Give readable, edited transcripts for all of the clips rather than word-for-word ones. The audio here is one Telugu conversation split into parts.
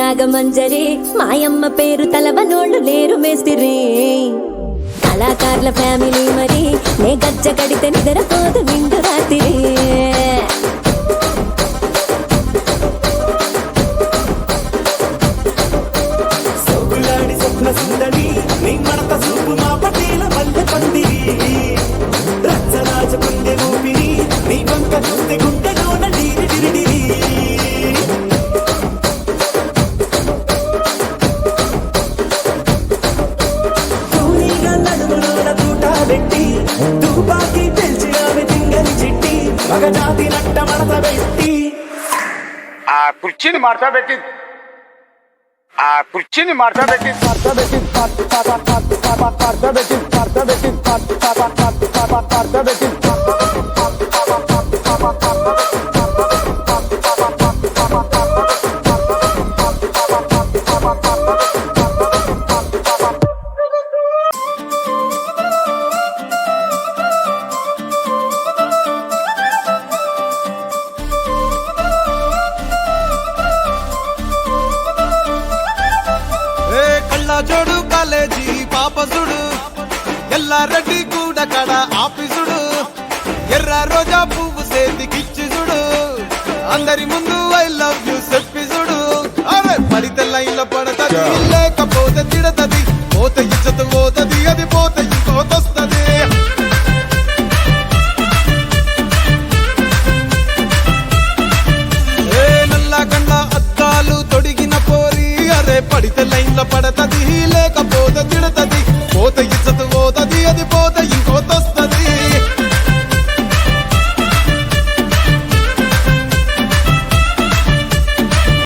నాగమంజరి మాయమ్మ పేరు తలవనోళ్ళు లేరు మేస్తిరి కళాకారుల ఫ్యామిలీ మరి నే గజ్జ కడితే నిద్రపోదు నిండు రాత్రి సుందరి నీ మడత సూపు మా పటేల మల్లె పందిరి రచ్చరాజ గుండె ఊపిరి నీ వంక గుండె గుండెలోన డీరి డిరిడిరి తూనీగా నడుములోన తూట పెట్టి తుపాకి పెంచి ఆమె తింగని చిట్టి మగజాతి నట్ట మడత పెట్టి ఆ కుర్చీని మార్చబెట్టి ఆ కుర్చీని మార్చబెట్టి జోడు కాలేజీ పాపసుడు ఎల్లారెడ్డి కూడా కడ ఆఫీసుడు ఎర్ర రోజా పువ్వు సేతికిచ్చిసుడు అందరి ముందు ఐ లవ్ యూ చెప్పిసుడు అరే పడితే లైన్లో పడతది లేకపోతే తిడతది పోత ఇచ్చత పోతది అది పోత ఇంకోతొస్తది నల్లగండ అద్దాలు తొడిగిన పోరి అరే పడితే లైన్లో పడతది లేకపోతే తిడతది పోత ఇచ్చత పోతది అది పోత ఇంకోతొస్తది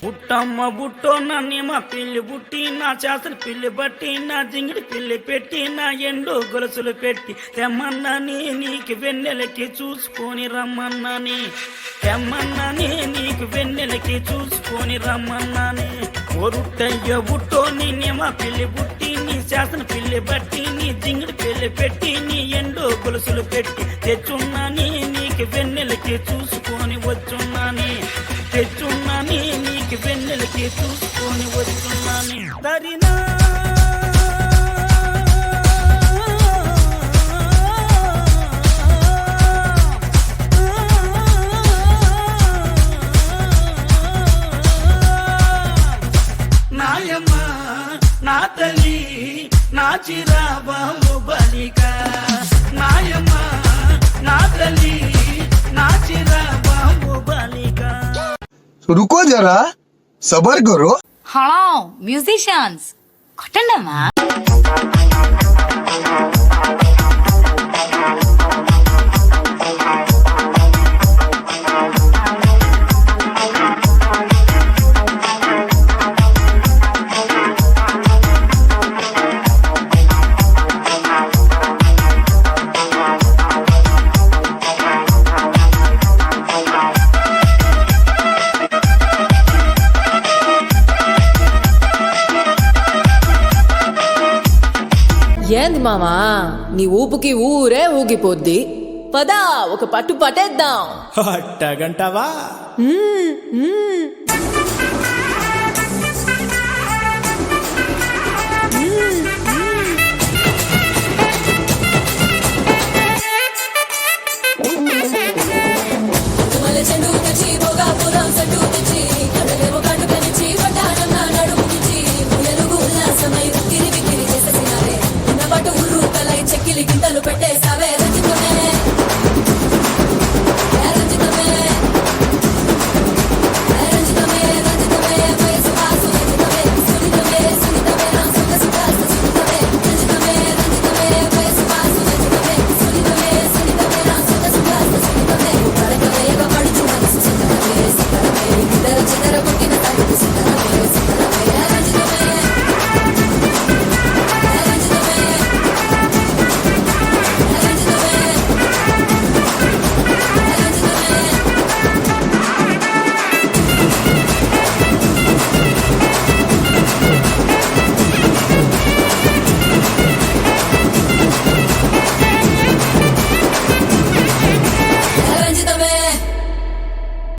బుట్టమ్మ బుట్టో నన్నేమ పిల్లి బుట్టి నా చేతలు పిల్లి బట్టి నా జింగిడి పిల్లి పెట్టి నా ఎండు గొలుసులు పెట్టి తెమ్మన్నాని నీకు వెన్నెలకి చూసుకొని రమ్మన్నాని తెమ్మన్నాని నీకు వెన్నెలకి చూసుకొని రమ్మన్నాని ఒరుట్టయ్య బుట్టో నేనేమ పిల్లి బుట్టి నీ చేతను పిల్లి బట్టి నీ జింగిడి పిల్లి పెట్టి నీ ఎండు గొలుసులు పెట్టి తెచ్చున్నాని నీకు వెన్నెలకి చూసుకొని వచ్చున్నాని తెచ్చున్నాని నీకు వెన్నెలకి చూసుకొని వచ్చున్నాని దరినా నాయమ్మ నా తల్లి నా చిరాబాము బలిక నాయమ్మ నా తల్లి నా చిరాబాము బలిక रुको जरा सबर करो హలో మ్యూజిషియన్స్ కొట్టండమ్మా ఏంది మామా నీ ఊపుకి ఊరే ఊగిపోద్ది పదా ఒక పట్టు పట్టేద్దాం అట్టగంటావా